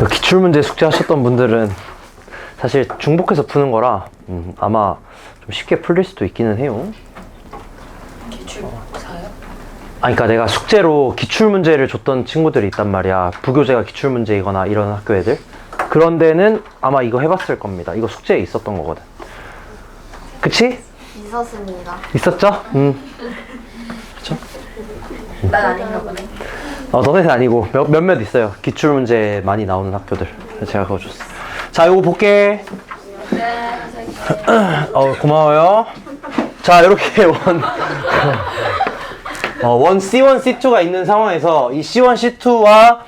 기출문제 숙제하셨던 분들은 사실 중복해서 푸는 거라 아마 좀 쉽게 풀릴 수도 있기는 해요. 기출사요? 그러니까 내가 숙제로 기출문제를 줬던 친구들이 있단 말이야. 부교재가 기출문제이거나 이런 학교 애들. 그런 데는 아마 이거 해봤을 겁니다. 이거 숙제에 있었던 거거든. 그치? 있었습니다. 있었죠? 그쵸? 난 아닌가 보네. 너네는 아니고 몇몇 있어요. 기출문제 많이 나오는 학교들. 제가 그거 줬어. 자, 요거 볼게. 네, 고마워요. 자, 이렇게 원 C1, C2가 있는 상황에서 이 C1, C2와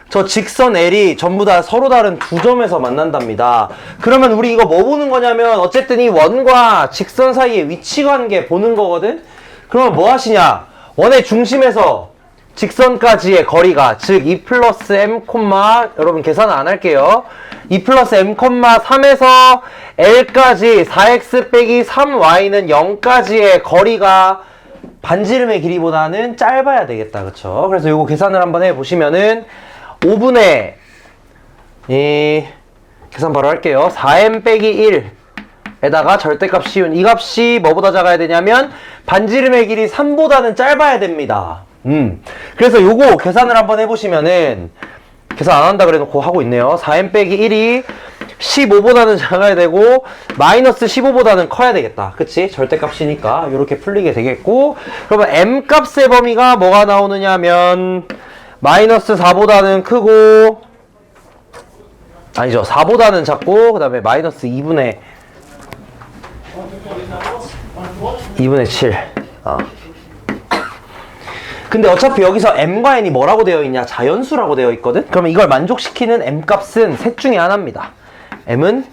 저 직선 L이 전부 다 서로 다른 두 점에서 만난답니다. 그러면 우리 이거 뭐 보는 거냐면 어쨌든 이 원과 직선 사이의 위치관계 보는 거거든? 그러면 뭐 하시냐? 원의 중심에서 직선까지의 거리가 즉 2 플러스 m, 여러분 계산 안 할게요. 2 플러스 m, 3에서 l까지 4x 빼기 3y는 0까지의 거리가 반지름의 길이보다는 짧아야 되겠다. 그쵸? 그래서 요거 계산을 한번 해보시면은 5분의 계산 바로 할게요. 4m 빼기 1에다가 절대값 씌운 이 값이 뭐보다 작아야 되냐면 반지름의 길이 3보다는 짧아야 됩니다. 그래서 요거 계산을 한번 해보시면은 계산 안 한다 그래놓고 하고 있네요. 4m 빼기 1이 15보다는 작아야 되고 마이너스 15보다는 커야 되겠다. 그치? 절대값이니까 이렇게 풀리게 되겠고, 그러면 m 값의 범위가 뭐가 나오느냐 하면 마이너스 4보다는 크고, 아니죠, 4보다는 작고 그 다음에 마이너스 2분의 7. 근데 어차피 여기서 m과 n이 뭐라고 되어 있냐? 자연수라고 되어 있거든? 그러면 이걸 만족시키는 m 값은 셋 중에 하나입니다. m은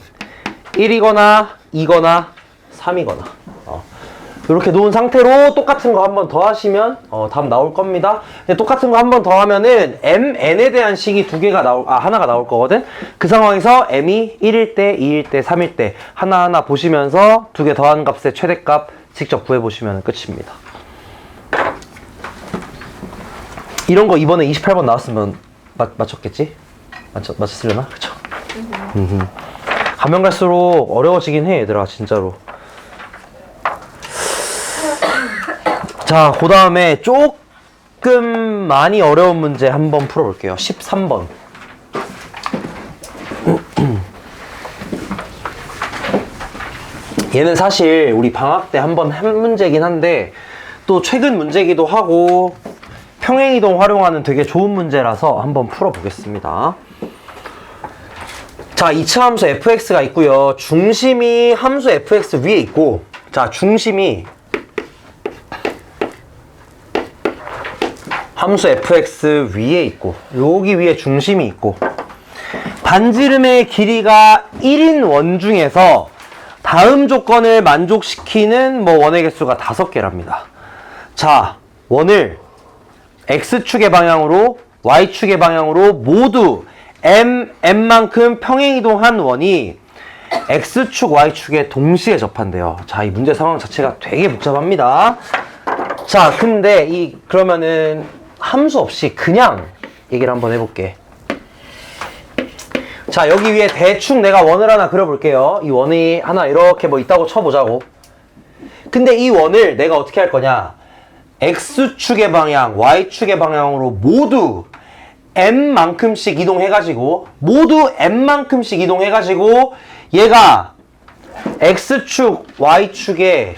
1이거나 2거나 3이거나 이렇게 놓은 상태로 똑같은 거 한 번 더 하시면 답 나올 겁니다. 근데 똑같은 거 한 번 더 하면은 m, n에 대한 식이 하나가 나올 거거든? 그 상황에서 m이 1일 때, 2일 때, 3일 때 하나하나 보시면서 두 개 더한 값의 최대값 직접 구해보시면 끝입니다. 이런 거 이번에 28번 나왔으면 맞췄겠지? 맞췄으려나? 그쵸? 가면 갈수록 어려워지긴 해, 얘들아, 진짜로. 자, 그 다음에 조금 많이 어려운 문제 한번 풀어볼게요. 13번. 얘는 사실 우리 방학 때 한번 한 문제긴 한데 또 최근 문제기도 하고 평행이동 활용하는 되게 좋은 문제라서 한번 풀어보겠습니다. 자, 2차 함수 fx가 있고요. 중심이 함수 fx 위에 있고, 자, 중심이 함수 fx 위에 있고, 여기 위에 중심이 있고, 반지름의 길이가 1인 원 중에서 다음 조건을 만족시키는 원의 개수가 5개랍니다. 자, 원을 x축의 방향으로 y축의 방향으로 모두 m만큼 평행이동한 원이 x축, y축에 동시에 접한대요. 자, 이 문제 상황 자체가 되게 복잡합니다. 자, 근데 그러면은 함수 없이 그냥 얘기를 한번 해볼게. 자, 여기 위에 대충 내가 원을 하나 그려볼게요. 이 원이 하나 이렇게 있다고 쳐보자고. 근데 이 원을 내가 어떻게 할 거냐? x축의 방향, y축의 방향으로 모두 m만큼씩 이동해가지고 얘가 x축, y축에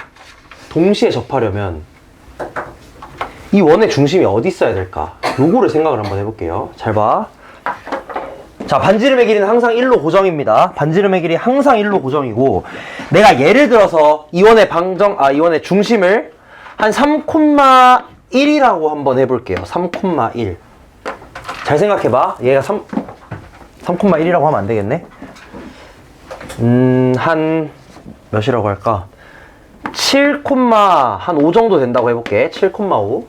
동시에 접하려면 이 원의 중심이 어디 있어야 될까? 요거를 생각을 한번 해볼게요. 잘 봐. 자, 반지름의 길이는 항상 1로 고정입니다. 반지름의 길이 항상 1로 고정이고, 내가 예를 들어서 이 원의 중심을 한 3,1이라고 한번 해볼게요. 3,1. 잘 생각해봐. 얘가 3,1이라고 하면 안 되겠네? 한 몇이라고 할까? 7,5 정도 된다고 해볼게. 7,5.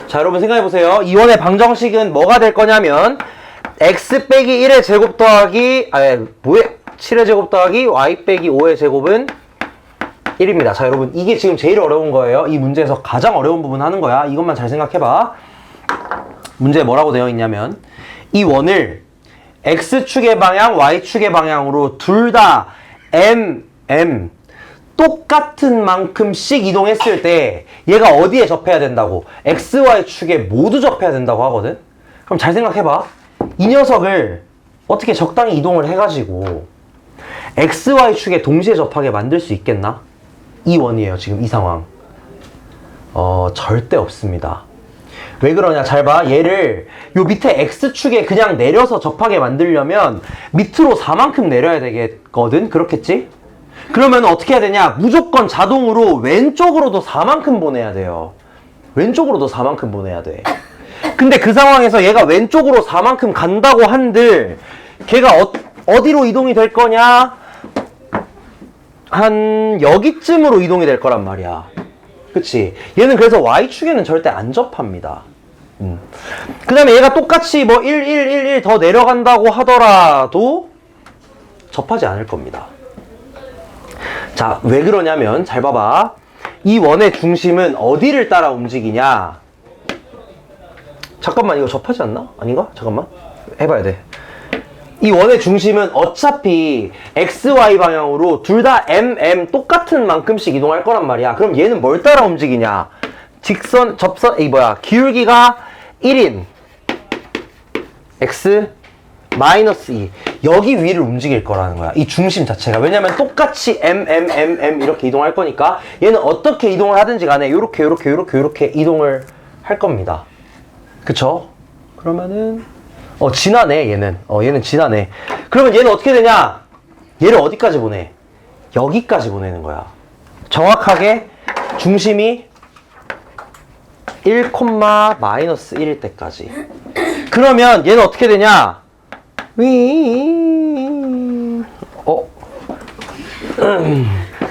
자, 여러분 생각해보세요. 이 원의 방정식은 뭐가 될 거냐면 x 빼기 1의 제곱 더하기 7의 제곱 더하기 y 빼기 5의 제곱은 1입니다. 자, 여러분 이게 지금 제일 어려운 거예요. 이 문제에서 가장 어려운 부분 하는 거야. 이것만 잘 생각해봐. 문제에 뭐라고 되어 있냐면 이 원을 X축의 방향, Y축의 방향으로 둘 다 M 똑같은 만큼씩 이동했을 때 얘가 어디에 접해야 된다고? X, Y축에 모두 접해야 된다고 하거든? 그럼 잘 생각해봐. 이 녀석을 어떻게 적당히 이동을 해가지고 X, Y축에 동시에 접하게 만들 수 있겠나? 이 원이에요, 지금 이 상황. 절대 없습니다. 왜 그러냐? 잘 봐. 얘를 요 밑에 X축에 그냥 내려서 접하게 만들려면 밑으로 4만큼 내려야 되겠거든? 그렇겠지? 그러면 어떻게 해야 되냐? 무조건 자동으로 왼쪽으로도 4만큼 보내야 돼요. 왼쪽으로도 4만큼 보내야 돼. 근데 그 상황에서 얘가 왼쪽으로 4만큼 간다고 한들 걔가 어디로 이동이 될 거냐? 한 여기쯤으로 이동이 될 거란 말이야. 그치? 얘는 그래서 Y축에는 절대 안 접합니다. 그 다음에 얘가 똑같이 뭐 1 더 내려간다고 하더라도 접하지 않을 겁니다. 자, 왜 그러냐면 잘 봐봐. 이 원의 중심은 어디를 따라 움직이냐? 잠깐만, 이거 접하지 않나? 아닌가? 잠깐만, 해봐야 돼. 이 원의 중심은 어차피 XY 방향으로 둘 다 똑같은 만큼씩 이동할 거란 말이야. 그럼 얘는 뭘 따라 움직이냐? 직선, 접선, 기울기가 1인 X 마이너스 2 여기 위를 움직일 거라는 거야. 이 중심 자체가. 왜냐면 똑같이 이렇게 이동할 거니까 얘는 어떻게 이동을 하든지 간에 요렇게 이동을 할 겁니다. 그쵸? 그러면은 지나네. 얘는 지나네. 그러면 얘는 어떻게 되냐? 얘를 어디까지 보내? 여기까지 보내는 거야. 정확하게 중심이 1,-1일 때까지. 그러면 얘는 어떻게 되냐?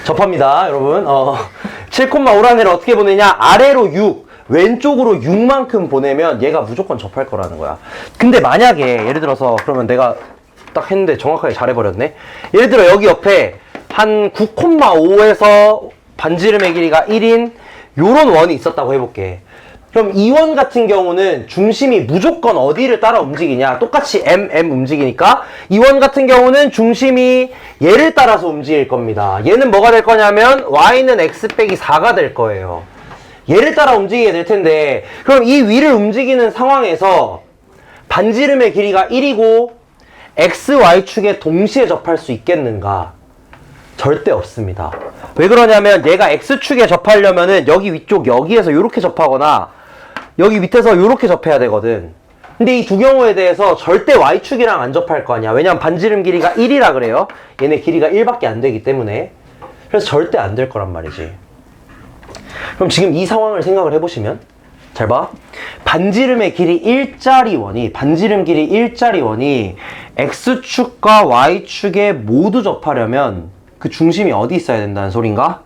접합니다, 여러분. 7,5란 애를 어떻게 보내냐? 아래로 6, 왼쪽으로 6만큼 보내면 얘가 무조건 접할 거라는 거야. 근데 만약에 예를 들어서 그러면 내가 딱 했는데 정확하게 잘해버렸네. 예를 들어 여기 옆에 한 9,5에서 반지름의 길이가 1인 요런 원이 있었다고 해볼게. 그럼 이 원 같은 경우는 중심이 무조건 어디를 따라 움직이냐? 똑같이 움직이니까 이 원 같은 경우는 중심이 얘를 따라서 움직일 겁니다. 얘는 뭐가 될 거냐면 y는 x 빼기 4가 될 거예요. 얘를 따라 움직이게 될 텐데 그럼 이 위를 움직이는 상황에서 반지름의 길이가 1이고 x, y축에 동시에 접할 수 있겠는가? 절대 없습니다. 왜 그러냐면 얘가 x축에 접하려면은 여기 위쪽 여기에서 이렇게 접하거나 여기 밑에서 이렇게 접해야 되거든. 근데 이 두 경우에 대해서 절대 y축이랑 안 접할 거 아니야. 왜냐면 반지름 길이가 1이라 그래요. 얘네 길이가 1밖에 안 되기 때문에. 그래서 절대 안 될 거란 말이지. 그럼 지금 이 상황을 생각을 해보시면 잘 봐. 반지름의 길이 1짜리 원이 x축과 y축에 모두 접하려면 그 중심이 어디 있어야 된다는 소린가?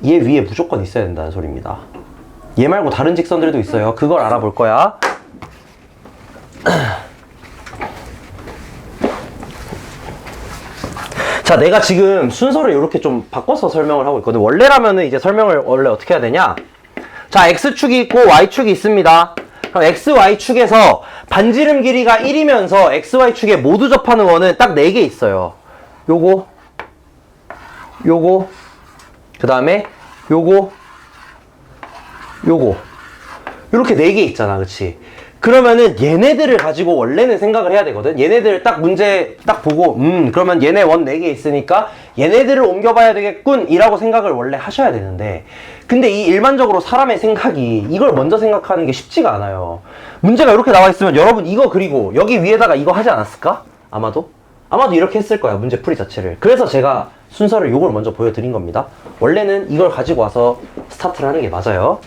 얘 위에 무조건 있어야 된다는 소리입니다. 얘 말고 다른 직선들도 있어요. 그걸 알아볼 거야. 자, 내가 지금 순서를 이렇게 좀 바꿔서 설명을 하고 있거든. 원래라면은 이제 설명을 원래 어떻게 해야 되냐? 자, X축이 있고 Y축이 있습니다. 그럼 X, Y축에서 반지름 길이가 1이면서 X, Y축에 모두 접하는 원은 딱 4개 있어요. 요거, 그 다음에 요거, 요렇게 4개 있잖아. 그치? 그러면은 얘네들을 가지고 원래는 생각을 해야 되거든. 얘네들 딱 문제 딱 보고 그러면 얘네 원 4개 있으니까 얘네들을 옮겨봐야 되겠군 이라고 생각을 원래 하셔야 되는데 근데 이 일반적으로 사람의 생각이 이걸 먼저 생각하는 게 쉽지가 않아요. 문제가 이렇게 나와 있으면 여러분 이거 그리고 여기 위에다가 이거 하지 않았을까? 아마도 이렇게 했을 거야. 문제 풀이 자체를. 그래서 제가 순서를 요걸 먼저 보여드린 겁니다. 원래는 이걸 가지고 와서 스타트를 하는 게 맞아요.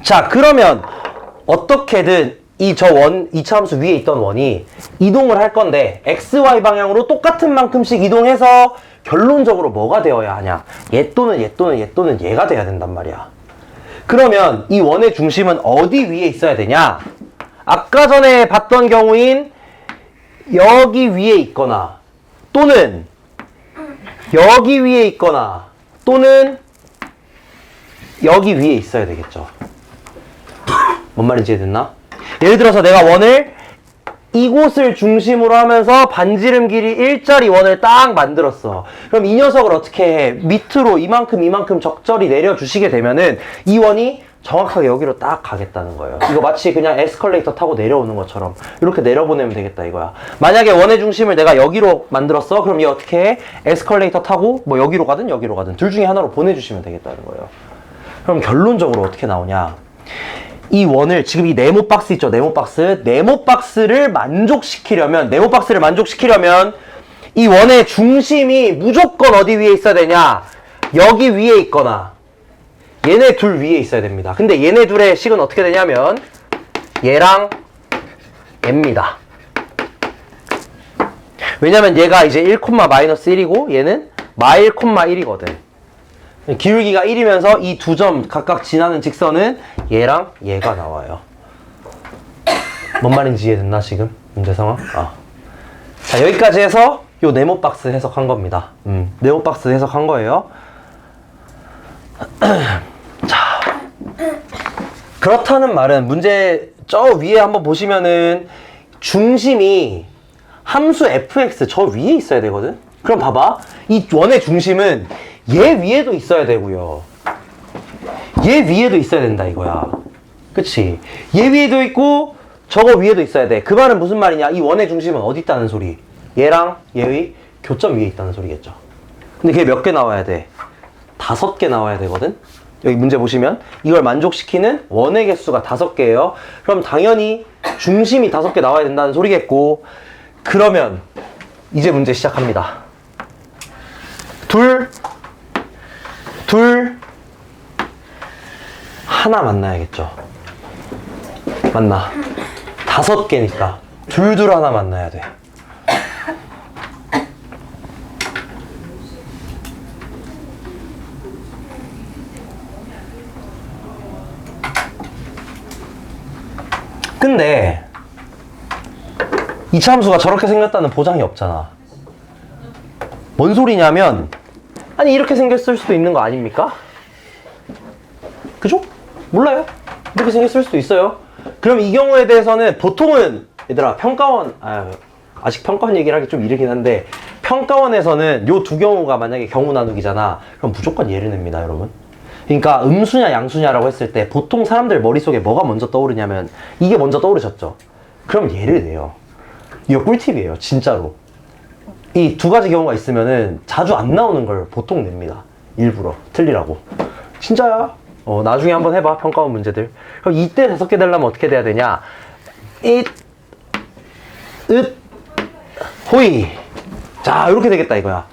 자, 그러면 어떻게든 이 이차함수 위에 있던 원이 이동을 할 건데 XY 방향으로 똑같은 만큼씩 이동해서 결론적으로 뭐가 되어야 하냐? 얘 또는 얘가 돼야 된단 말이야. 그러면 이 원의 중심은 어디 위에 있어야 되냐? 아까 전에 봤던 경우인 여기 위에 있거나 또는 여기 위에 있거나 또는 여기 위에 있어야 되겠죠. 뭔 말인지 이해됐나? 예를 들어서 내가 원을 이곳을 중심으로 하면서 반지름 길이 일자리 원을 딱 만들었어. 그럼 이 녀석을 어떻게 해? 밑으로 이만큼 적절히 내려주시게 되면은 이 원이 정확하게 여기로 딱 가겠다는 거예요. 이거 마치 그냥 에스컬레이터 타고 내려오는 것처럼 이렇게 내려보내면 되겠다 이거야. 만약에 원의 중심을 내가 여기로 만들었어. 그럼 얘 어떻게 해? 에스컬레이터 타고 뭐 여기로 가든 여기로 가든 둘 중에 하나로 보내주시면 되겠다는 거예요. 그럼 결론적으로 어떻게 나오냐? 이 원을 지금 이 네모 박스 있죠? 네모 박스를 만족시키려면 이 원의 중심이 무조건 어디 위에 있어야 되냐? 여기 위에 있거나 얘네 둘 위에 있어야 됩니다. 근데 얘네 둘의 식은 어떻게 되냐면 얘랑 얘입니다. 왜냐면 얘가 이제 1,-1이고 얘는 -1,1이거든. 기울기가 1이면서 이 두 점 각각 지나는 직선은 얘랑 얘가 나와요. 뭔 말인지 이해됐나 지금? 문제 상황? 자, 여기까지 해서 요 네모 박스 해석한 겁니다. 네모 박스 해석한 거예요. 자, 그렇다는 말은 문제 저 위에 한번 보시면은 중심이 함수 fx 저 위에 있어야 되거든? 그럼 봐봐. 이 원의 중심은 얘 위에도 있어야 되고요. 얘 위에도 있어야 된다 이거야. 그치? 얘 위에도 있고 저거 위에도 있어야 돼. 그 말은 무슨 말이냐? 이 원의 중심은 어디 있다는 소리? 얘랑 얘의 교점 위에 있다는 소리겠죠. 근데 그게 몇 개 나와야 돼? 5개 나와야 되거든? 여기 문제 보시면 이걸 만족시키는 원의 개수가 5개예요. 그럼 당연히 중심이 5개 나와야 된다는 소리겠고, 그러면 이제 문제 시작합니다. 둘, 하나 만나야겠죠. 맞나? 5개니까 둘 하나 만나야 돼. 근데 이차 함수가 저렇게 생겼다는 보장이 없잖아. 뭔 소리냐면, 아니 이렇게 생겼을 수도 있는 거 아닙니까? 그죠? 몰라요. 이렇게 생겼을 수도 있어요. 그럼 이 경우에 대해서는 보통은 얘들아 평가원 아직 평가원 얘기를 하기 좀 이르긴 한데, 평가원에서는 요 두 경우가 만약에 경우 나누기잖아. 그럼 무조건 얘를 냅니다 여러분. 그러니까 음수냐 양수냐라고 했을 때 보통 사람들 머릿속에 뭐가 먼저 떠오르냐면 이게 먼저 떠오르셨죠? 그럼 얘를 내요. 이거 꿀팁이에요 진짜로. 이 두 가지 경우가 있으면은 자주 안 나오는 걸 보통 냅니다. 일부러 틀리라고. 진짜야. 나중에 한번 해봐 평가원 문제들. 그럼 이때 5개 되려면 어떻게 돼야 되냐? 호이. 자, 이렇게 되겠다 이거야.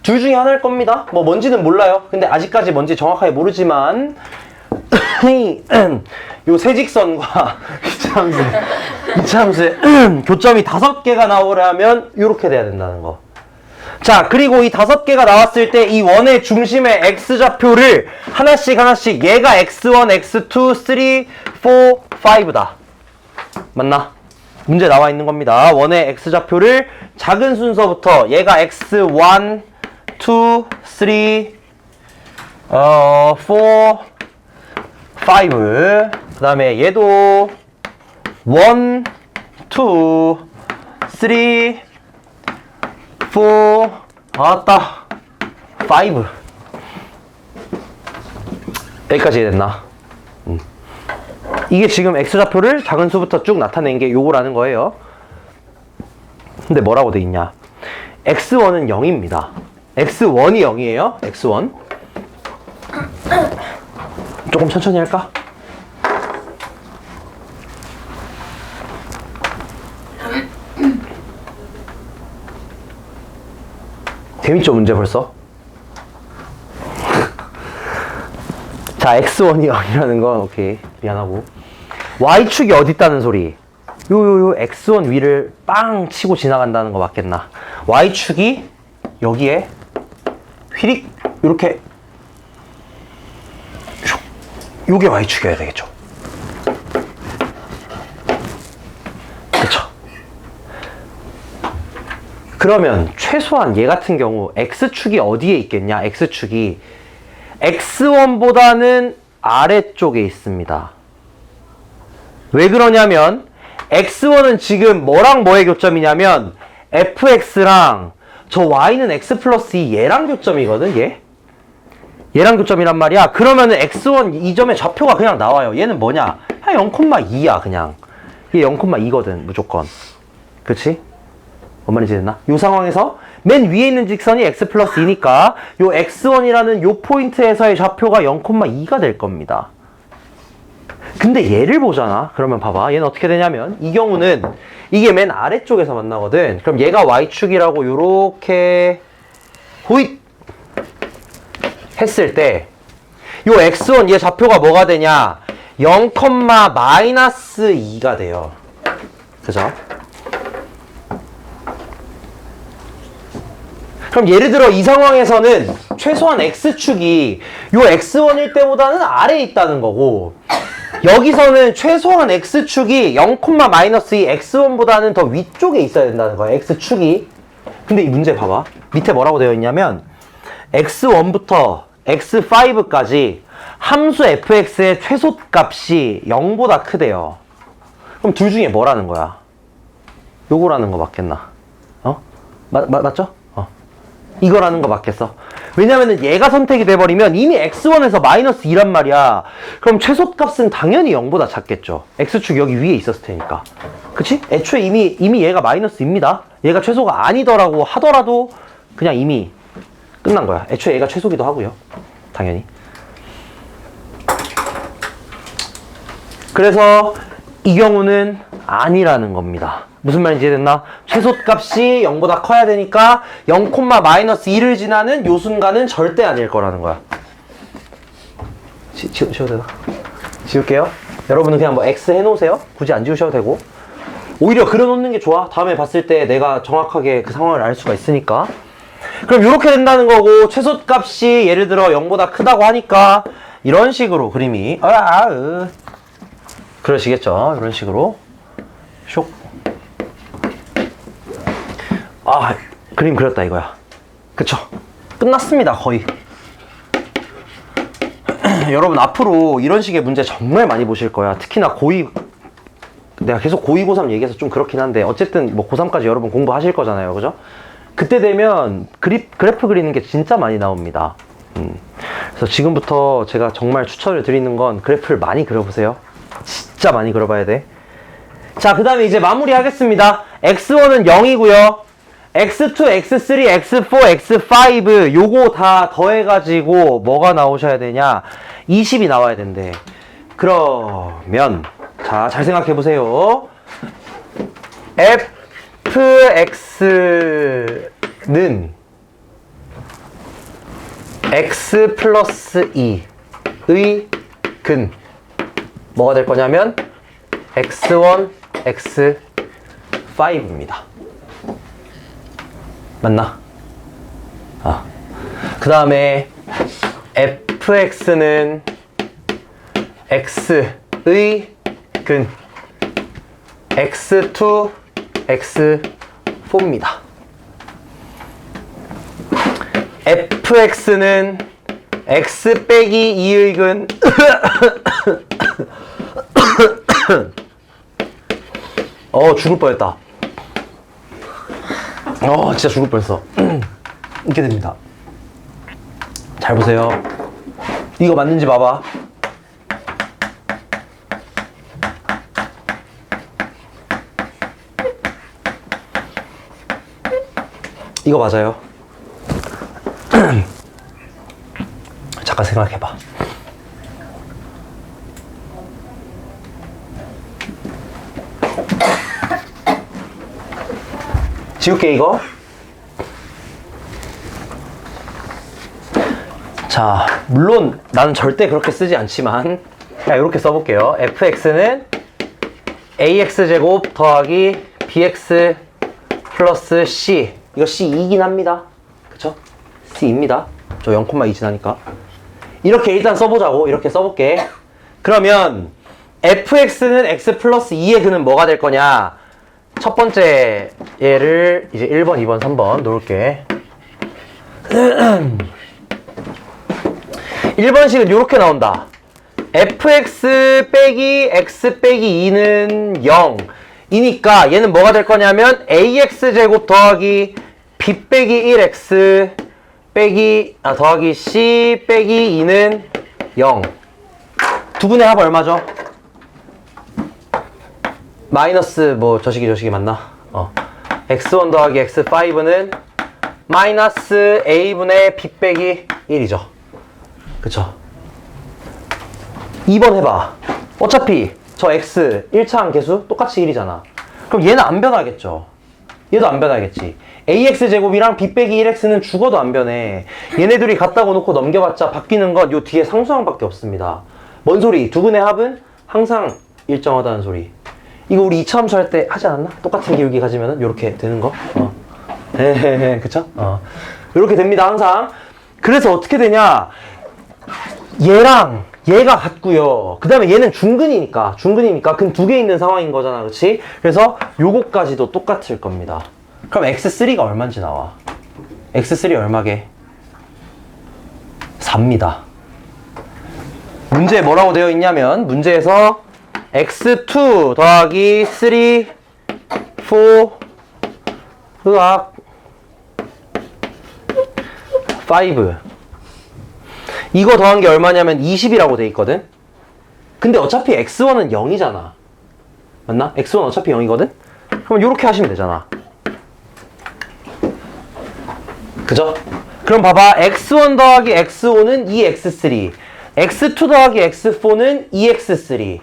둘 중에 하나일 겁니다. 뭐 뭔지는 몰라요. 근데 아직까지 뭔지 정확하게 모르지만 요 세직선과 이차 함수의 교점이 5개가 나오려면 이렇게 돼야 된다는 거. 자, 그리고 이 5개가 나왔을 때 이 원의 중심의 x좌표를 하나씩 얘가 x1, x2, 3, 4, 5다. 맞나? 문제 나와 있는 겁니다. 원의 x좌표를 작은 순서부터 얘가 x1, 2, 3, 4, 5. 그 다음에 얘도 1, 2, 3, 4, 아따 5. 여기까지 됐나? 이게 지금 x좌표를 작은 수부터 쭉 나타낸 게 요거라는 거예요. 근데 뭐라고 돼 있냐? x1은 0입니다. x1이 0이에요. x1. 조금 천천히 할까? 재밌죠 문제 벌써? 자, x1이 0이라는 건 오케이 미안하고, y축이 어디 있다는 소리? 요 x1 위를 빵 치고 지나간다는 거 맞겠나? y축이 여기에 휘릭 요렇게, 요게 y축이어야 되겠죠. 그쵸? 그러면 최소한 얘 같은 경우 x축이 어디에 있겠냐? x축이 x1보다는 아래쪽에 있습니다. 왜 그러냐면 x1은 지금 뭐랑 뭐의 교점이냐면 fx랑 저 y는 x 플러스 2 얘랑 교점이거든. 얘랑 교점이란 말이야. 그러면은 x1 이 점의 좌표가 그냥 나와요. 얘는 뭐냐? 0,2야 그냥. 얘 0,2거든 무조건. 그치? 뭔 말인지 됐나? 이 상황에서 맨 위에 있는 직선이 x 플러스 2니까 요 x1이라는 요 포인트에서의 좌표가 0,2가 될 겁니다. 근데 얘를 보잖아. 그러면 봐봐. 얘는 어떻게 되냐면 이 경우는 이게 맨 아래쪽에서 만나거든. 그럼 얘가 y축이라고 요렇게 호잇 했을 때 요 x1 얘 좌표가 뭐가 되냐? 0,-2가 돼요. 그죠? 그럼 예를 들어 이 상황에서는 최소한 x축이 요 x1일 때보다는 아래에 있다는 거고 여기서는 최소한 x축이 0,-2 x1보다는 더 위쪽에 있어야 된다는 거야. x축이. 근데 이 문제 봐봐. 밑에 뭐라고 되어 있냐면 x1부터 x5까지 함수 fx의 최소값이 0보다 크대요. 그럼 둘 중에 뭐라는 거야? 요거라는 거 맞겠나? 맞죠? 이거라는 거 맞겠어? 왜냐면은 얘가 선택이 돼버리면 이미 x1에서 마이너스 2란 말이야. 그럼 최소값은 당연히 0보다 작겠죠. x축 여기 위에 있었을 테니까. 그치? 애초에 이미 얘가 마이너스 2입니다. 얘가 최소가 아니더라고 하더라도 그냥 이미 끝난 거야. 애초에 얘가 최소기도 하고요. 당연히. 그래서 이 경우는 아니라는 겁니다. 무슨 말인지 이해됐나? 최소값이 0보다 커야 되니까 0,-2를 지나는 요 순간은 절대 아닐 거라는 거야. 지워도 되나? 지울게요. 여러분은 그냥 뭐 X 해놓으세요. 굳이 안 지우셔도 되고. 오히려 그려놓는 게 좋아. 다음에 봤을 때 내가 정확하게 그 상황을 알 수가 있으니까. 그럼 이렇게 된다는 거고 최소값이 예를 들어 0보다 크다고 하니까 이런 식으로 그림이 그러시겠죠. 이런 식으로 쇽. 그림 그렸다 이거야. 그쵸? 끝났습니다 거의. 여러분 앞으로 이런 식의 문제 정말 많이 보실 거야. 특히나 고2 내가 계속 고2 고3 얘기해서 좀 그렇긴 한데 어쨌든 뭐 고3까지 여러분 공부하실 거잖아요. 그죠? 그때 되면 그래프 그리는 게 진짜 많이 나옵니다. 그래서 지금부터 제가 정말 추천을 드리는 건 그래프를 많이 그려보세요. 진짜 많이 그려봐야 돼. 자, 그 다음에 이제 마무리 하겠습니다. x1은 0이고요. x2, x3, x4, x5 요거 다 더해가지고 뭐가 나오셔야 되냐? 20이 나와야 된대. 그러면 자, 잘 생각해보세요. fx는 x 플러스 2의 근 뭐가 될 거냐면 x1, x5입니다. 맞나? 그 다음에 fx는 x의 근 x2, x4입니다. fx는 x 빼기 2의 근 죽을 뻔했다. 진짜 죽을 뻔했어. 이렇게 됩니다. 잘 보세요. 이거 맞는지 봐봐. 이거 맞아요. 잠깐 생각해봐. 지울게 이거. 자, 물론 나는 절대 그렇게 쓰지 않지만 자, 이렇게 써볼게요. fx는 ax제곱 더하기 bx 플러스 c. 이거 c2이긴 합니다. 그쵸? c입니다. 저 0,2 지나니까. 이렇게 일단 써보자고. 이렇게 써볼게. 그러면 fx는 x 플러스 2의 근은 뭐가 될 거냐? 첫 번째 얘를 이제 1번, 2번, 3번 놓을게. 1번식은 이렇게 나온다. fx 빼기 x 빼기 2는 0 이니까 얘는 뭐가 될 거냐면 ax제곱 더하기 b 빼기 1x 빼기 더하기 c 빼기 2는 0 두 분의 합 얼마죠? 마이너스 뭐 저식이 맞나? x1 더하기 x5는 마이너스 a분의 b 빼기 1이죠. 그쵸? 2번 해봐. 어차피 저 x 1차항 계수 똑같이 1이잖아. 그럼 얘는 안 변하겠죠. 얘도 안 변하겠지. ax제곱이랑 b 빼기 1x는 죽어도 안 변해. 얘네들이 갖다고 놓고 넘겨봤자 바뀌는 건 요 뒤에 상수항밖에 없습니다. 뭔 소리? 두 분의 합은 항상 일정하다는 소리. 이거 우리 2차 함수 할 때 하지 않았나? 똑같은 기울기 가지면은 요렇게 되는 거. 그쵸? 요렇게 됩니다, 항상. 그래서 어떻게 되냐? 얘랑 얘가 같고요. 그 다음에 얘는 중근이니까 근 두 개 있는 상황인 거잖아, 그치? 그래서 요거까지도 똑같을 겁니다. 그럼 x3가 얼마인지 나와? x3 얼마게? 4입니다. 문제에 뭐라고 되어 있냐면 문제에서 x2 더하기 3, 4, 으악 5 이거 더한 게 얼마냐면 20이라고 돼 있거든? 근데 어차피 x1은 0이잖아. 맞나? x1 어차피 0이거든? 그럼 이렇게 하시면 되잖아. 그죠? 그럼 봐봐. x1 더하기 x5는 2x3 x2 더하기 x4는 2x3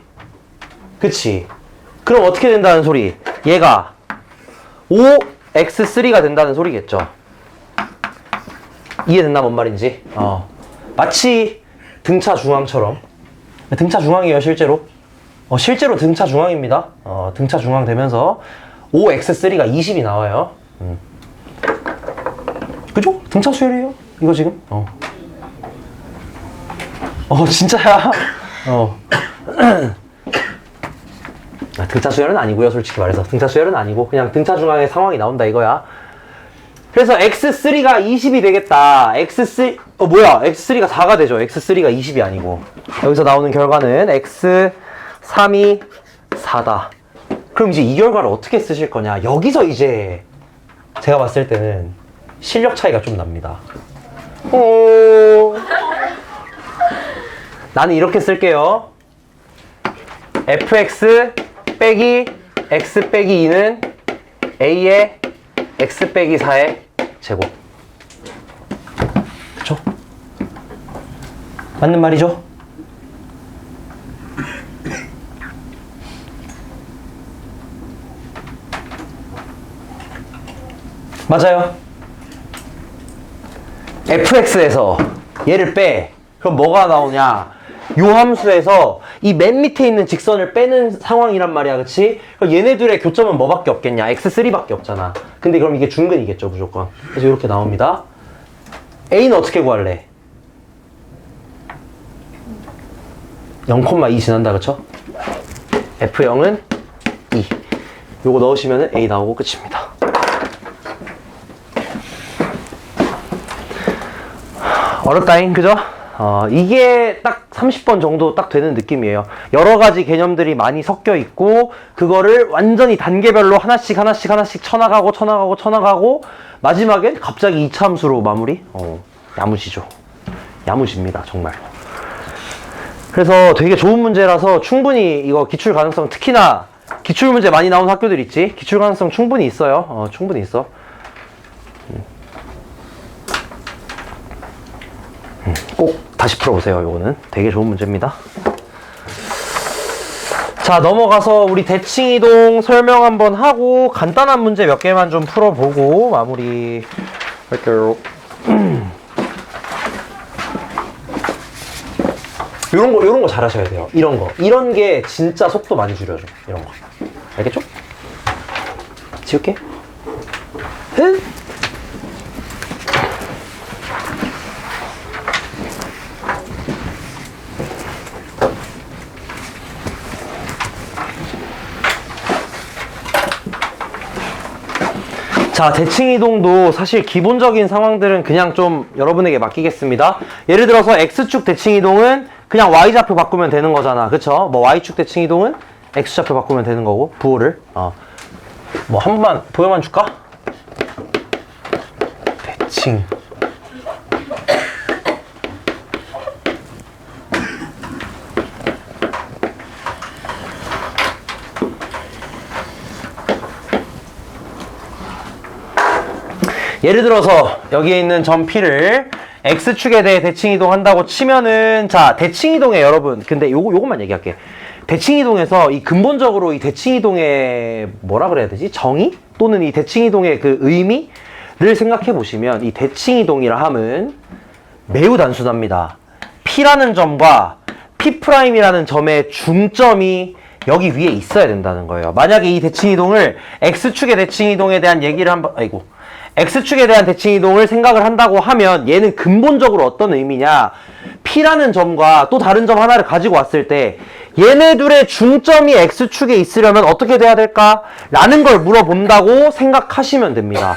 그치? 그럼 어떻게 된다는 소리? 얘가 5x3가 된다는 소리겠죠? 이해됐나 뭔 말인지? 마치 등차 중앙처럼 등차 중앙이에요 실제로 실제로 등차 중앙입니다. 등차 중앙 되면서 5x3가 20이 나와요. 그죠? 등차 수열이에요 이거 지금 진짜야. 등차 수열은 아니고요 솔직히 말해서 등차 수열은 아니고 그냥 등차 중앙의 상황이 나온다 이거야. 그래서 x3가 20이 되겠다. x3 x3가 4가 되죠. x3가 20이 아니고 여기서 나오는 결과는 x3이 4다. 그럼 이제 이 결과를 어떻게 쓰실 거냐. 여기서 이제 제가 봤을 때는 실력 차이가 좀 납니다. 나는 이렇게 쓸게요. fx 빼기 x 빼기 2는 a의 x 빼기 4의 제곱. 그쵸? 맞는 말이죠? 맞아요. fx에서 얘를 빼. 그럼 뭐가 나오냐? 요 함수에서 이 맨 밑에 있는 직선을 빼는 상황이란 말이야, 그치? 그럼 얘네들의 교점은 뭐밖에 없겠냐? x3밖에 없잖아. 근데 그럼 이게 중근이겠죠, 무조건. 그래서 이렇게 나옵니다. a는 어떻게 구할래? 0,2 지난다, 그쵸? f0은 2. 요거 넣으시면 a 나오고 끝입니다. 어렵다잉, 그죠? 이게 딱 30번 정도 딱 되는 느낌이에요. 여러 가지 개념들이 많이 섞여 있고, 그거를 완전히 단계별로 하나씩 쳐나가고, 마지막엔 갑자기 2차 함수로 마무리? 야무지죠. 야무집니다, 정말. 그래서 되게 좋은 문제라서 충분히 이거 기출 가능성, 특히나 기출 문제 많이 나온 학교들 있지? 기출 가능성 충분히 있어요. 충분히 있어. 꼭 다시 풀어보세요. 요거는 되게 좋은 문제입니다. 자, 넘어가서 우리 대칭이동 설명 한번 하고 간단한 문제 몇 개만 좀 풀어보고 마무리 할게요. 요런 거 잘하셔야 돼요. 이런 게 진짜 속도 많이 줄여줘. 이런 거. 알겠죠? 지울게. 자, 대칭이동도 사실 기본적인 상황들은 그냥 좀 여러분에게 맡기겠습니다. 예를 들어서 X축 대칭이동은 그냥 y좌표 바꾸면 되는 거잖아. 그쵸? 뭐 y축 대칭 이동은 x좌표 바꾸면 되는 거고 부호를 뭐 한 번만 보여만 줄까? 대칭 예를 들어서 여기에 있는 점 P를 X축에 대해 대칭이동 한다고 치면은 자 대칭이동에 여러분 근데 요것만 얘기할게. 대칭이동에서 이 근본적으로 이 대칭이동의 뭐라 그래야 되지? 정의? 또는 이 대칭이동의 그 의미를 생각해 보시면 이 대칭이동이라 함은 매우 단순합니다. P라는 점과 P'이라는 점의 중점이 여기 위에 있어야 된다는 거예요. 만약에 이 대칭이동을 X축의 대칭이동에 대한 얘기를 X축에 대한 대칭이동을 생각을 한다고 하면 얘는 근본적으로 어떤 의미냐? P라는 점과 또 다른 점 하나를 가지고 왔을 때 얘네 둘의 중점이 X축에 있으려면 어떻게 돼야 될까? 라는 걸 물어본다고 생각하시면 됩니다.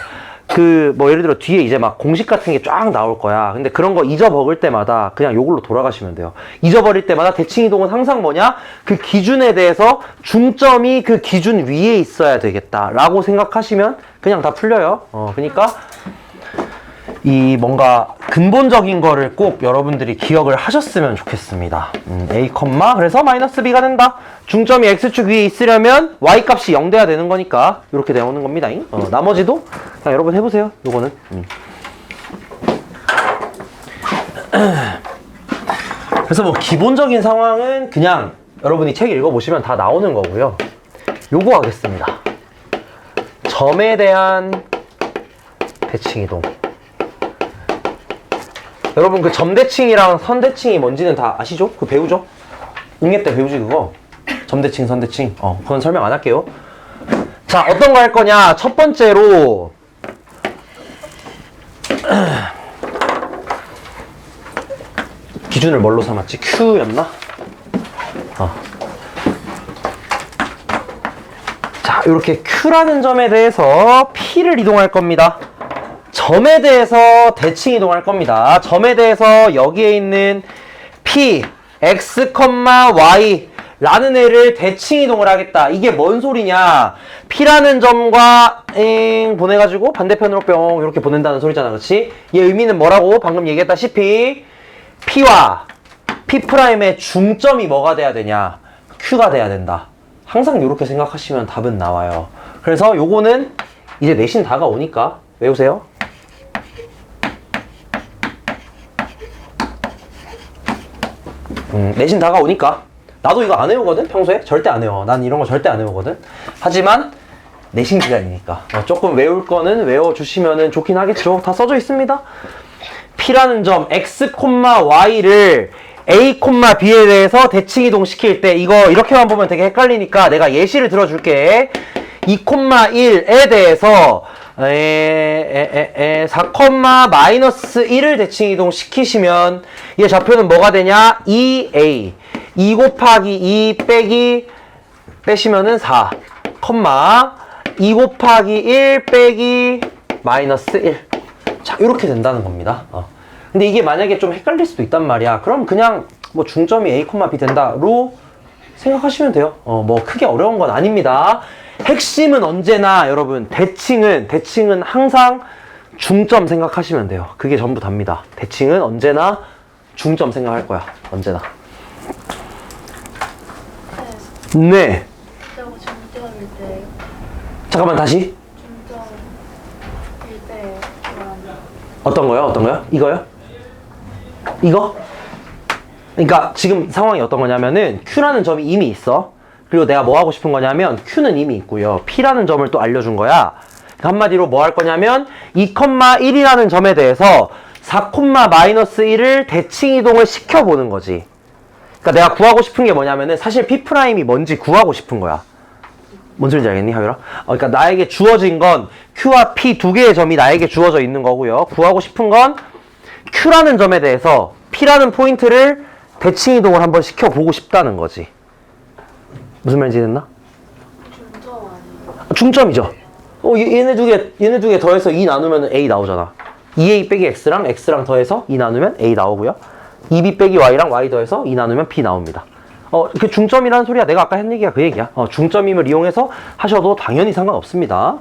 뭐 예를 들어 뒤에 이제 막 공식 같은 게 쫙 나올 거야. 근데 그런 거 잊어먹을 때마다 그냥 요걸로 돌아가시면 돼요. 잊어버릴 때마다 대칭이동은 항상 뭐냐? 그 기준에 대해서 중점이 그 기준 위에 있어야 되겠다. 라고 생각하시면 그냥 다 풀려요. 그러니까 이 뭔가 근본적인 거를 꼭 여러분들이 기억을 하셨으면 좋겠습니다. A, 그래서 마이너스 B가 된다. 중점이 X축 위에 있으려면 Y 값이 0 돼야 되는 거니까 이렇게 나오는 겁니다. 나머지도 그냥 여러분 해보세요. 요거는. 그래서 뭐 기본적인 상황은 그냥 여러분이 책 읽어보시면 다 나오는 거고요. 요거 하겠습니다. 점에 대한 대칭이동. 여러분 그 점대칭이랑 선대칭이 뭔지는 다 아시죠? 그거 배우죠? 응애 때 배우지 그거? 점대칭, 선대칭. 그건 설명 안 할게요. 자, 어떤 거 할 거냐? 첫 번째로 기준을 뭘로 삼았지? Q였나? 자, 이렇게 Q라는 점에 대해서 P를 이동할 겁니다. 점에 대해서 대칭 이동할 겁니다. 점에 대해서 여기에 있는 P, X, Y 라는 애를 대칭 이동을 하겠다. 이게 뭔 소리냐? P라는 점과 보내가지고 반대편으로 뿅 이렇게 보낸다는 소리잖아. 그렇지? 얘 의미는 뭐라고? 방금 얘기했다시피 P와 P'의 중점이 뭐가 돼야 되냐? Q가 돼야 된다. 항상 이렇게 생각하시면 답은 나와요. 그래서 요거는 이제 내신 다가오니까 외우세요. 내신 다가오니까 나도 이거 안 외우거든 평소에 절대 안 외워. 난 이런 거 절대 안 외우거든. 하지만 내신 기간이니까 조금 외울 거는 외워주시면 좋긴 하겠죠. 다 써져 있습니다. P라는 점 X, Y를 A, B에 대해서 대칭 이동시킬 때 이거 이렇게만 보면 되게 헷갈리니까 내가 예시를 들어줄게. 2,1에 대해서 4,-1을 대칭 이동시키시면 얘 좌표는 뭐가 되냐? 2A 2 곱하기 2 빼기 빼시면은 4, 2 곱하기 1 빼기 마이너스 1. 자, 이렇게 된다는 겁니다. 근데 이게 만약에 좀 헷갈릴 수도 있단 말이야. 그럼 그냥 뭐 중점이 A, B 된다로 생각하시면 돼요. 뭐 크게 어려운 건 아닙니다. 핵심은 언제나 여러분 대칭은 항상 중점 생각하시면 돼요. 그게 전부 답니다. 대칭은 언제나 중점 생각할 거야. 언제나. 네. 중점일 때 잠깐만 다시. 중점일 때 어떤 거요? 이거요? 이거? 그러니까 지금 상황이 어떤 거냐면은 Q라는 점이 이미 있어. 그리고 내가 뭐 하고 싶은 거냐면 Q는 이미 있고요. P라는 점을 또 알려준 거야. 한마디로 뭐 할 거냐면 2,1이라는 점에 대해서 4,-1을 대칭 이동을 시켜보는 거지. 그러니까 내가 구하고 싶은 게 뭐냐면은 사실 P'이 뭔지 구하고 싶은 거야. 뭔 소리인지 알겠니, 하율아? 그러니까 나에게 주어진 건 Q와 P 두 개의 점이 나에게 주어져 있는 거고요. 구하고 싶은 건 Q라는 점에 대해서 P라는 포인트를 대칭 이동을 한번 시켜보고 싶다는 거지. 무슨 말인지 됐나? 중점 아니에요? 중점이죠. 얘네 두 개 더해서 2 나누면 A 나오잖아. 2A 빼기 X랑 X랑 더해서 2 나누면 A 나오고요. 2b 빼기 y랑 y 더해서 2 나누면 b 나옵니다. 그 중점이라는 소리야. 내가 아까 한 얘기가 그 얘기야. 중점임을 이용해서 하셔도 당연히 상관없습니다.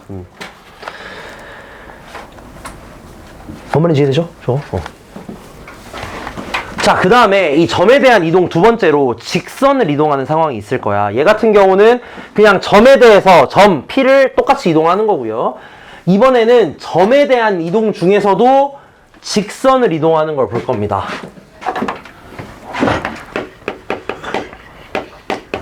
뭔 말인지 이해되죠? 자, 그 다음에 이 점에 대한 이동 두 번째로 직선을 이동하는 상황이 있을 거야. 얘 같은 경우는 그냥 점에 대해서 점 P를 똑같이 이동하는 거고요. 이번에는 점에 대한 이동 중에서도 직선을 이동하는 걸 볼 겁니다.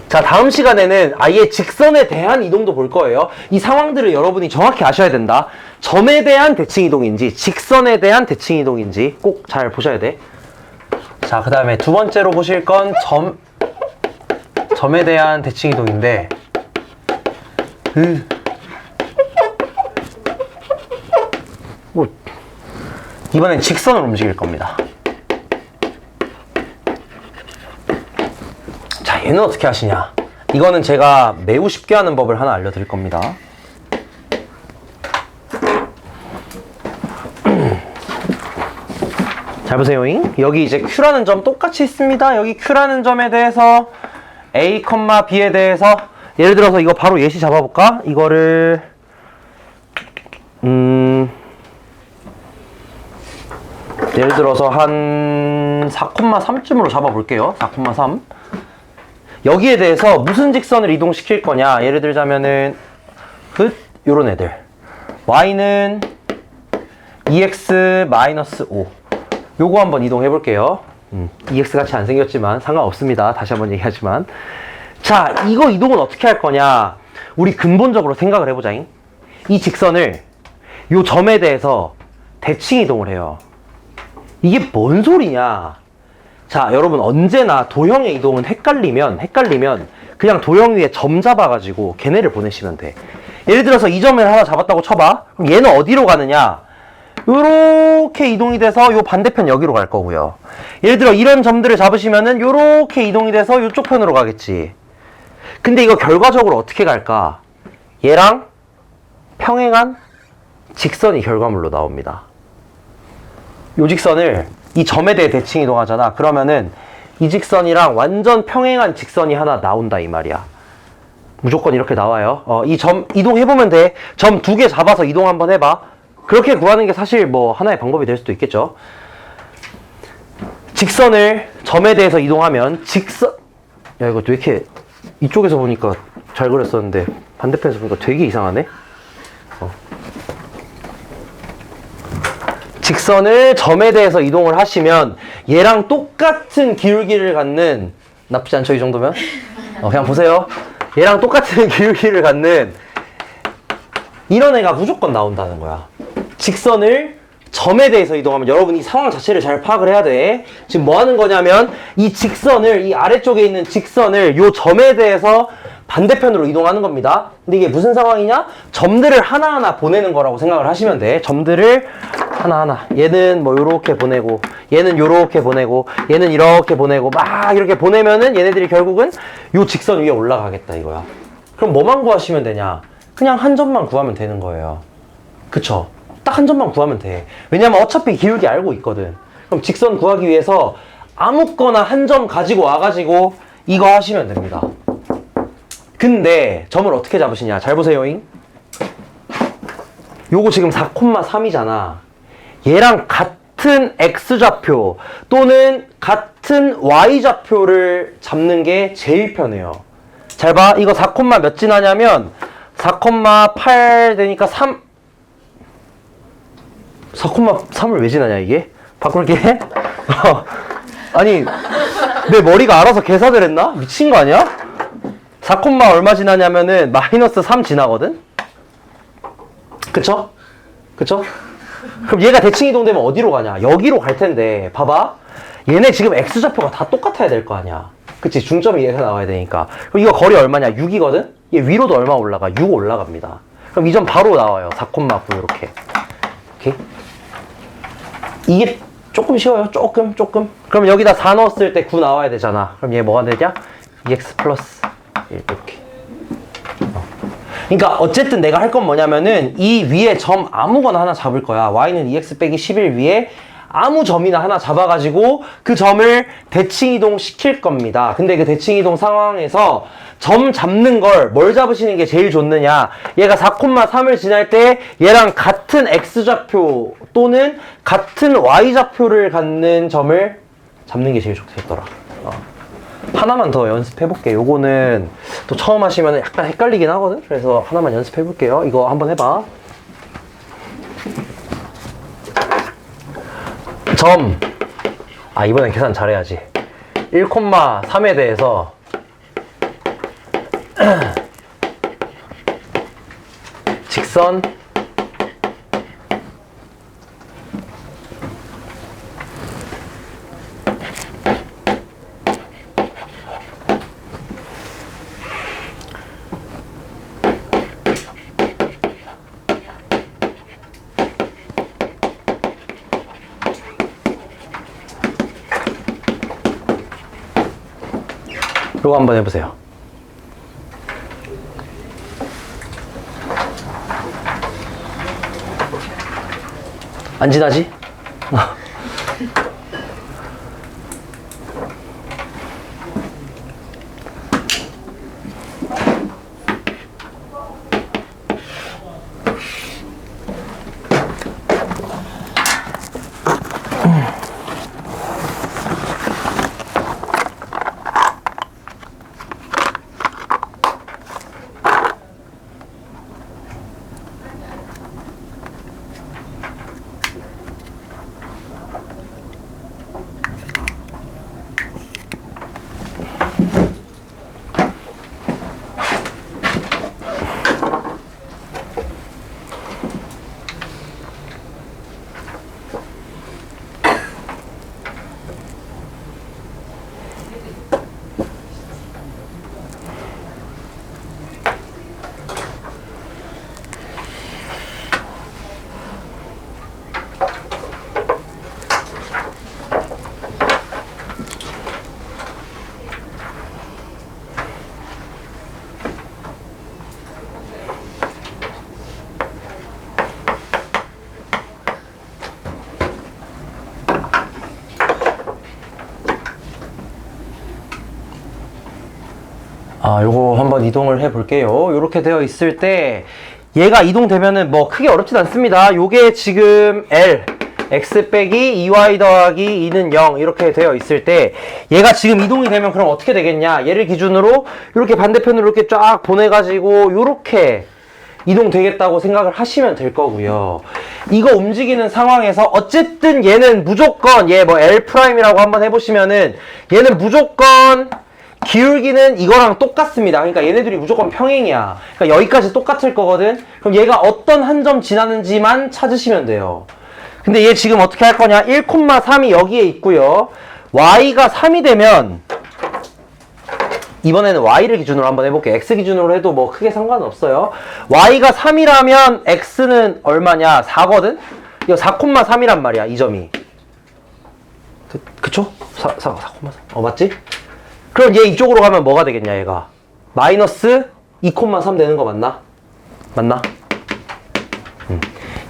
자, 다음 시간에는 아예 직선에 대한 이동도 볼 거예요. 이 상황들을 여러분이 정확히 아셔야 된다. 점에 대한 대칭 이동인지 직선에 대한 대칭 이동인지 꼭 잘 보셔야 돼. 자, 그 다음에 두 번째로 보실 건 점에 대한 대칭 이동인데 이번엔 직선으로 움직일 겁니다. 자, 얘는 어떻게 하시냐? 이거는 제가 매우 쉽게 하는 법을 하나 알려드릴 겁니다. 잘 보세요잉. 여기 이제 Q라는 점 똑같이 있습니다. 여기 Q라는 점에 대해서 A, B에 대해서 예를 들어서 이거 바로 예시 잡아볼까? 이거를 예를 들어서 한 4,3쯤으로 잡아볼게요. 4,3. 여기에 대해서 무슨 직선을 이동시킬 거냐? 예를 들자면은 요런 애들. Y는 2x-5 요거 한번 이동해 볼게요. EX 같이 안 생겼지만 상관없습니다. 다시 한번 얘기하지만. 자, 이거 이동은 어떻게 할 거냐? 우리 근본적으로 생각을 해보자잉. 이 직선을 요 점에 대해서 대칭 이동을 해요. 이게 뭔 소리냐? 자, 여러분 언제나 도형의 이동은 헷갈리면 그냥 도형 위에 점 잡아가지고 걔네를 보내시면 돼. 예를 들어서 이 점을 하나 잡았다고 쳐봐. 그럼 얘는 어디로 가느냐? 요렇게 이동이 돼서 요 반대편 여기로 갈 거고요. 예를 들어 이런 점들을 잡으시면은 요렇게 이동이 돼서 요쪽 편으로 가겠지. 근데 이거 결과적으로 어떻게 갈까? 얘랑 평행한 직선이 결과물로 나옵니다. 요 직선을 이 점에 대해 대칭 이동하잖아. 그러면은 이 직선이랑 완전 평행한 직선이 하나 나온다 이 말이야. 무조건 이렇게 나와요. 이 점 이동해보면 돼. 점 2개 잡아서 이동 한번 해봐. 그렇게 구하는 게 사실 뭐 하나의 방법이 될 수도 있겠죠. 직선을 점에 대해서 이동하면 야, 이거 왜 이렇게 이쪽에서 보니까 잘 그렸었는데 반대편에서 보니까 되게 이상하네. 직선을 점에 대해서 이동을 하시면 얘랑 똑같은 기울기를 갖는, 나쁘지 않죠 이 정도면? 그냥 보세요. 얘랑 똑같은 기울기를 갖는 이런 애가 무조건 나온다는 거야. 직선을 점에 대해서 이동하면 여러분이 상황 자체를 잘 파악을 해야 돼. 지금 뭐 하는 거냐면 이 직선을, 이 아래쪽에 있는 직선을 요 점에 대해서 반대편으로 이동하는 겁니다. 근데 이게 무슨 상황이냐? 점들을 하나하나 보내는 거라고 생각을 하시면 돼. 점들을 하나하나. 얘는 뭐 요렇게 보내고, 얘는 요렇게 보내고, 얘는 이렇게 보내고, 막 이렇게 보내면은 얘네들이 결국은 요 직선 위에 올라가겠다 이거야. 그럼 뭐만 구하시면 되냐? 그냥 한 점만 구하면 되는 거예요. 그쵸? 딱 한 점만 구하면 돼. 왜냐면 어차피 기울기 알고 있거든. 그럼 직선 구하기 위해서 아무거나 한 점 가지고 와가지고 이거 하시면 됩니다. 근데 점을 어떻게 잡으시냐? 잘 보세요잉. 요거 지금 4,3이잖아. 얘랑 같은 X좌표 또는 같은 Y좌표를 잡는 게 제일 편해요. 잘 봐. 이거 4, 몇 지나냐면 4,8 되니까 4,3을 왜 지나냐 이게? 바꿀게. 아니 내 머리가 알아서 계산을 했나? 미친 거 아니야? 4, 얼마 지나냐면은 마이너스 3 지나거든? 그쵸? 그쵸? 그럼 얘가 대칭 이동되면 어디로 가냐? 여기로 갈 텐데 봐봐. 얘네 지금 X좌표가 다 똑같아야 될 거 아니야. 그치? 중점이 얘가 나와야 되니까. 그럼 이거 거리 얼마냐? 6이거든? 얘 위로도 얼마 올라가? 6 올라갑니다. 그럼 이 점 바로 나와요. 4,9 이렇게. 오케이? 이게 조금 쉬워요. 조금. 그럼 여기다 4 넣었을 때 9 나와야 되잖아. 그럼 얘 뭐가 되냐? 2x 플러스 1 이렇게. 그러니까 어쨌든 내가 할 건 뭐냐면은 이 위에 점 아무거나 하나 잡을 거야. y는 2x 빼기 11 위에 아무 점이나 하나 잡아가지고 그 점을 대칭이동 시킬 겁니다. 근데 그 대칭이동 상황에서 점 잡는 걸 뭘 잡으시는 게 제일 좋느냐? 얘가 4,3을 지날 때 얘랑 같은 X좌표 또는 같은 Y좌표를 갖는 점을 잡는 게 제일 좋겠더라. 하나만 더 연습해볼게. 요거는 또 처음 하시면 약간 헷갈리긴 하거든? 그래서 하나만 연습해볼게요. 이거 한번 해봐. 점. 이번엔 계산 잘해야지. 1,3에 대해서 직선 요거 한번 해보세요. 안 지나지? 요거 한번 이동을 해 볼게요. 요렇게 되어 있을 때 얘가 이동되면은 뭐 크게 어렵진 않습니다. 요게 지금 L x 빼기 2y 더하기 2는 0 이렇게 되어 있을 때 얘가 지금 이동이 되면 그럼 어떻게 되겠냐? 얘를 기준으로 이렇게 반대편으로 이렇게 쫙 보내가지고 요렇게 이동되겠다고 생각을 하시면 될 거고요. 이거 움직이는 상황에서 어쨌든 얘는 무조건 얘 뭐 L'이라고 한번 해보시면은 얘는 무조건 기울기는 이거랑 똑같습니다. 그러니까 얘네들이 무조건 평행이야. 그러니까 여기까지 똑같을 거거든. 그럼 얘가 어떤 한 점 지나는지만 찾으시면 돼요. 근데 얘 지금 어떻게 할 거냐? 1,3이 여기에 있고요. y가 3이 되면 이번에는 y를 기준으로 한번 해볼게요. x 기준으로 해도 뭐 크게 상관은 없어요. y가 3이라면 x는 얼마냐? 4거든? 이거 4,3이란 말이야, 이 점이. 그쵸? 4,3. 맞지? 그럼 얘 이쪽으로 가면 뭐가 되겠냐, 얘가? 마이너스 2,3 되는 거 맞나? 맞나?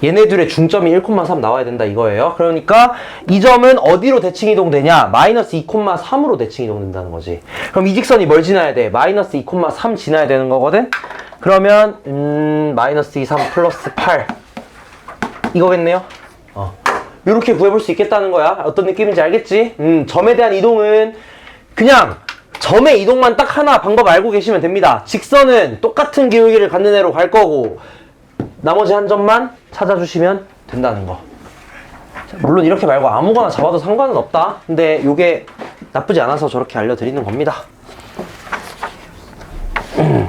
얘네들의 중점이 1,3 나와야 된다 이거예요. 그러니까 이 점은 어디로 대칭 이동되냐? 마이너스 2,3으로 대칭 이동된다는 거지. 그럼 이 직선이 뭘 지나야 돼? 마이너스 2,3 지나야 되는 거거든? 그러면 마이너스 2, 3 플러스 8 이거겠네요? 이렇게 구해볼 수 있겠다는 거야. 어떤 느낌인지 알겠지? 점에 대한 이동은 그냥 점의 이동만 딱 하나 방법 알고 계시면 됩니다. 직선은 똑같은 기울기를 갖는 애로 갈 거고 나머지 한 점만 찾아주시면 된다는 거. 물론 이렇게 말고 아무거나 잡아도 상관은 없다. 근데 이게 나쁘지 않아서 저렇게 알려드리는 겁니다.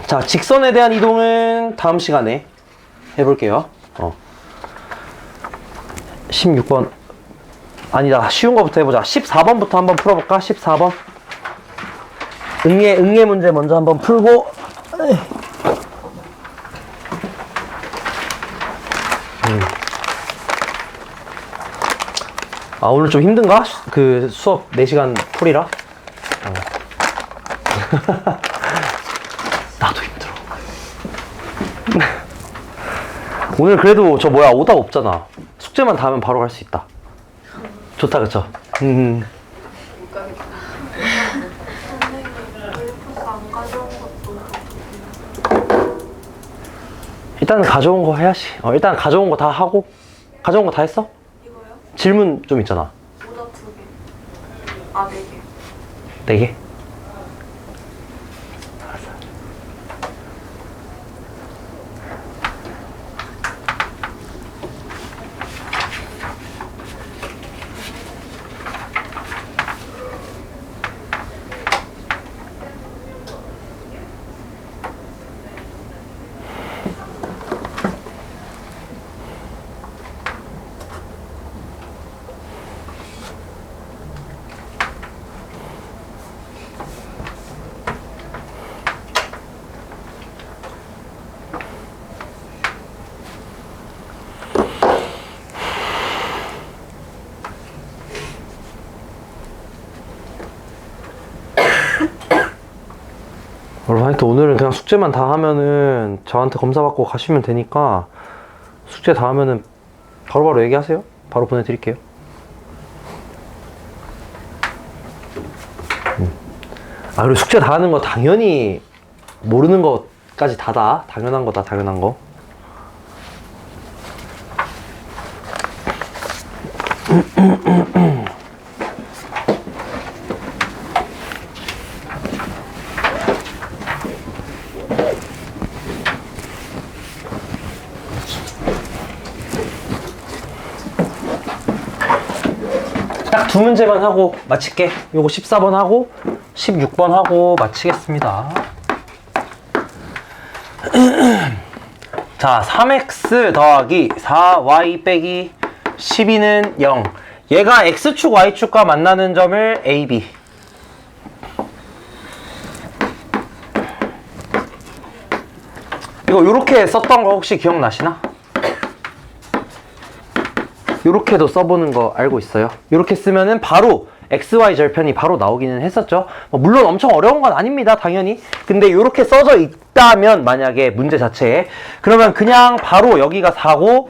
자, 직선에 대한 이동은 다음 시간에 해볼게요. 16번 아니다, 쉬운 거부터 해보자. 14번부터 한번 풀어볼까? 14번 응애 문제 먼저 한번 풀고 오늘 좀 힘든가? 그 수업 4시간 풀이라? 나도 힘들어. 오늘 그래도 저 뭐야 오답 없잖아. 숙제만 다 하면 바로 갈 수 있다. 좋다, 그쵸? 못 가겠다. 선생님 올리포스 안 가져온 것도 일단 가져온 거 해야지. 일단 가져온 거 다 하고. 가져온 거 다 했어? 이거요? 질문 좀 있잖아. 오더 2개. 아 4개. 4개? 여러분, 하여튼 오늘은 그냥 숙제만 다 하면은 저한테 검사받고 가시면 되니까 숙제 다 하면은 바로바로 얘기하세요. 바로 보내드릴게요. 그리고 숙제 다 하는 거 당연히 모르는 것까지 다다. 당연한 거다, 당연한 거. 딱 2문제만 하고 마칠게. 요거 14번 하고 16번 하고 마치겠습니다. 자, 3x 더하기 4y 빼기 12는 0. 얘가 x축, y축과 만나는 점을 a, b. 이거 요렇게 썼던 거 혹시 기억나시나? 요렇게도 써보는 거 알고 있어요? 요렇게 쓰면은 바로 XY 절편이 바로 나오기는 했었죠. 물론 엄청 어려운 건 아닙니다, 당연히. 근데 요렇게 써져 있다면, 만약에 문제 자체에, 그러면 그냥 바로 여기가 4고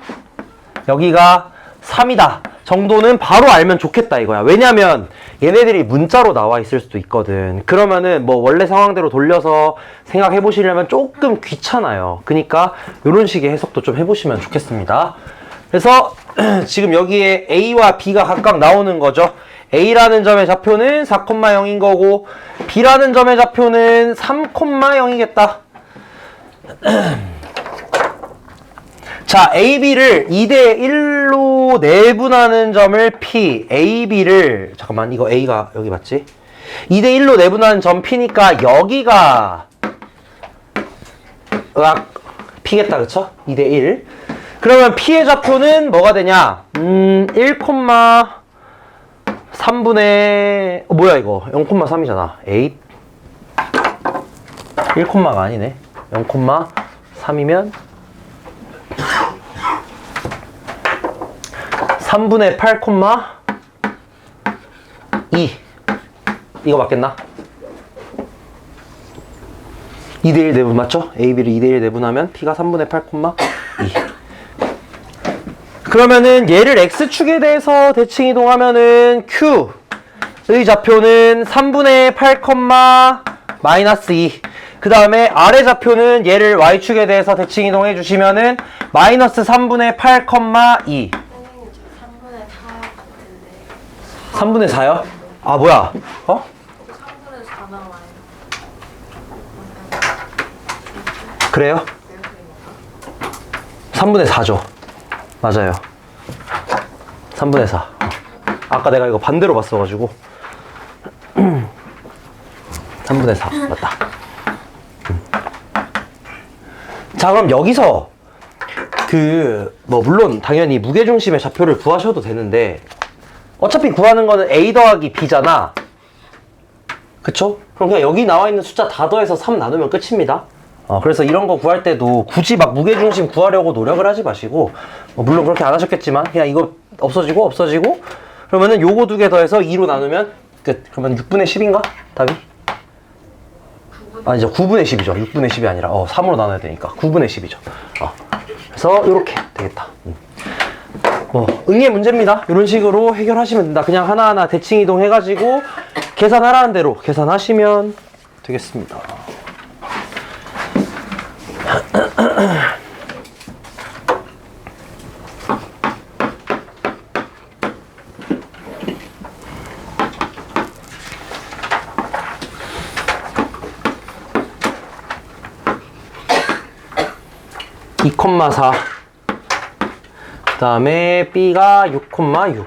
여기가 3이다 정도는 바로 알면 좋겠다 이거야. 왜냐면 얘네들이 문자로 나와 있을 수도 있거든. 그러면은 뭐 원래 상황대로 돌려서 생각해 보시려면 조금 귀찮아요. 그러니까 요런 식의 해석도 좀 해보시면 좋겠습니다. 그래서 지금 여기에 A와 B가 각각 나오는 거죠. A라는 점의 좌표는 4,0인 거고 B라는 점의 좌표는 3,0이겠다. 자, AB를 2대1로 내분하는 점을 P, AB를 잠깐만, 이거 A가 여기 맞지? 2대1로 내분하는 점 P니까 여기가 P겠다, 그쵸? 2대1. 그러면 P의 좌표는 뭐가 되냐? 1,3분의 뭐야 이거? 0,3이잖아. 8 1,가 아니네. 0,3이면 3분의 8,2 이거 맞겠나? 2대1 내분 맞죠? AB를 2대1 내분하면 P가 3분의 8,2. 그러면은 얘를 X축에 대해서 대칭 이동하면은 Q의 좌표는 3분의 8, 마이너스 2. 그 다음에 R의 좌표는 얘를 Y축에 대해서 대칭 이동해 주시면은 마이너스 3분의 8, 2. 선생님 저 3분의 4 같은데. 3분의 4요? 아, 뭐야? 어? 3분의 4 나와요. 그래요? 3분의 4죠. 맞아요. 3분의 4. 아까 내가 이거 반대로 봤어가지고. 3분의 4. 맞다. 자, 그럼 여기서 물론 당연히 무게중심의 좌표를 구하셔도 되는데 어차피 구하는 거는 A 더하기 B잖아. 그쵸? 그럼 그냥 여기 나와 있는 숫자 다 더해서 3 나누면 끝입니다. 그래서 이런 거 구할 때도 굳이 막 무게중심 구하려고 노력을 하지 마시고, 물론 그렇게 안 하셨겠지만 그냥 이거 없어지고 그러면은 요거 2개 더해서 2로 나누면 끝. 그러면 6분의 10인가? 답이? 아니죠. 9분의 10이죠. 6분의 10이 아니라 3으로 나눠야 되니까 9분의 10이죠. 그래서 요렇게 되겠다. 응애 문제입니다. 이런 식으로 해결하시면 된다. 그냥 하나하나 대칭 이동 해가지고 계산하라는 대로 계산하시면 되겠습니다. (2,4) 그 다음에 B가 6,6.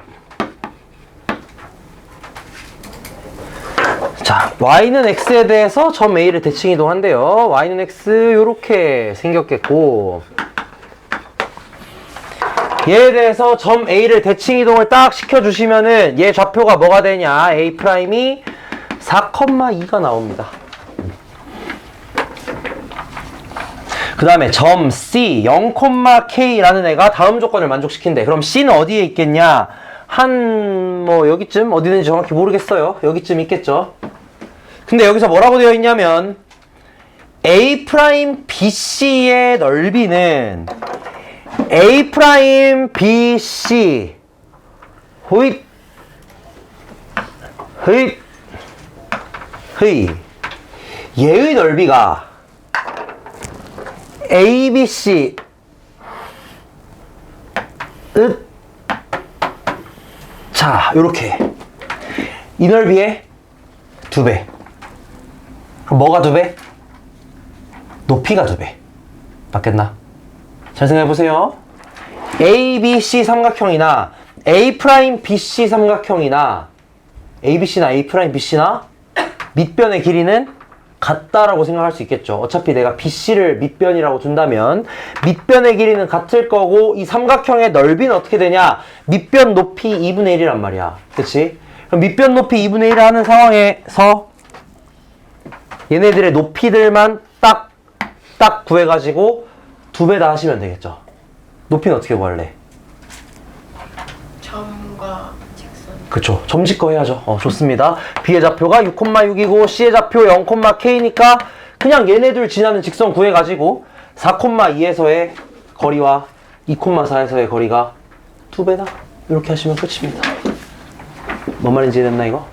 자, Y는 X에 대해서 점 A를 대칭 이동한대요. Y는 X 요렇게 생겼겠고, 얘에 대해서 점 A를 대칭 이동을 딱 시켜주시면은 얘 좌표가 뭐가 되냐? A 프라임이 4,2가 나옵니다. 그 다음에 점 C 0,K라는 애가 다음 조건을 만족시킨대. 그럼 C는 어디에 있겠냐? 뭐 여기쯤 어디 있는지 정확히 모르겠어요. 여기쯤 있겠죠. 근데 여기서 뭐라고 되어 있냐면 A 프라임 BC의 넓이는 A 프라임 BC 호잇 흐잇 흐이 얘의 넓이가 ABC 자, 요렇게 이 넓이의 2배. 그럼 뭐가 2배? 높이가 2배. 맞겠나? 잘 생각해보세요. ABC 삼각형이나 A 프라임 BC 삼각형이나 ABC나 A 프라임 BC나 밑변의 길이는 같다라고 생각할 수 있겠죠. 어차피 내가 BC를 밑변이라고 둔다면 밑변의 길이는 같을 거고 이 삼각형의 넓이는 어떻게 되냐? 밑변 높이 2분의 1이란 말이야. 그치? 그럼 밑변 높이 2분의 1을 하는 상황에서 얘네들의 높이들만 딱 구해가지고 2배 다 하시면 되겠죠. 높이는 어떻게 구할래? 점과 직선. 그쵸. 점짓거 해야죠. 좋습니다. B의 좌표가 6,6이고 C의 좌표 0,K니까 그냥 얘네들 지나는 직선 구해가지고 4,2에서의 거리와 2,4에서의 거리가 2배다. 이렇게 하시면 끝입니다. 뭔 말인지 이해됐나 이거?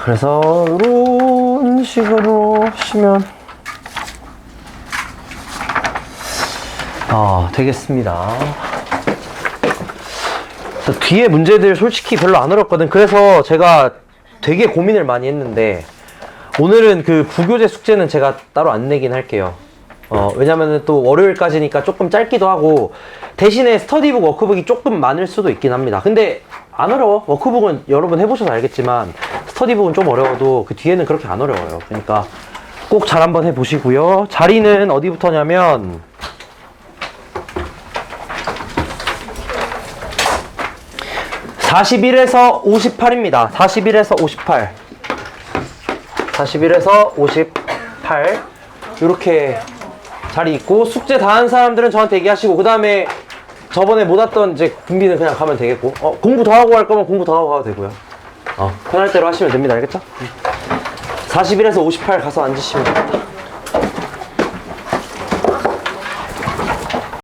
그래서 이런 식으로 하시면 되겠습니다. 뒤에 문제들 솔직히 별로 안 어렵거든. 그래서 제가 되게 고민을 많이 했는데 오늘은 그 부교재 숙제는 제가 따로 안 내긴 할게요. 왜냐면은 또 월요일까지니까 조금 짧기도 하고 대신에 스터디북 워크북이 조금 많을 수도 있긴 합니다. 근데 안 어려워. 워크북은 여러분 해보셔서 알겠지만 스터디북은 좀 어려워도 그 뒤에는 그렇게 안 어려워요. 그러니까 꼭 잘 한번 해보시고요. 자리는 어디부터냐면 41에서 58입니다. 41에서 58. 41에서 58. 이렇게 자리 있고 숙제 다 한 사람들은 저한테 얘기하시고 그 다음에 저번에 못 왔던 이제 준비는 그냥 가면 되겠고 공부 더 하고 할 거면 공부 더 하고 가도 되고요. 편할 대로 하시면 됩니다. 알겠죠? 41에서 58 가서 앉으시면 됩니다.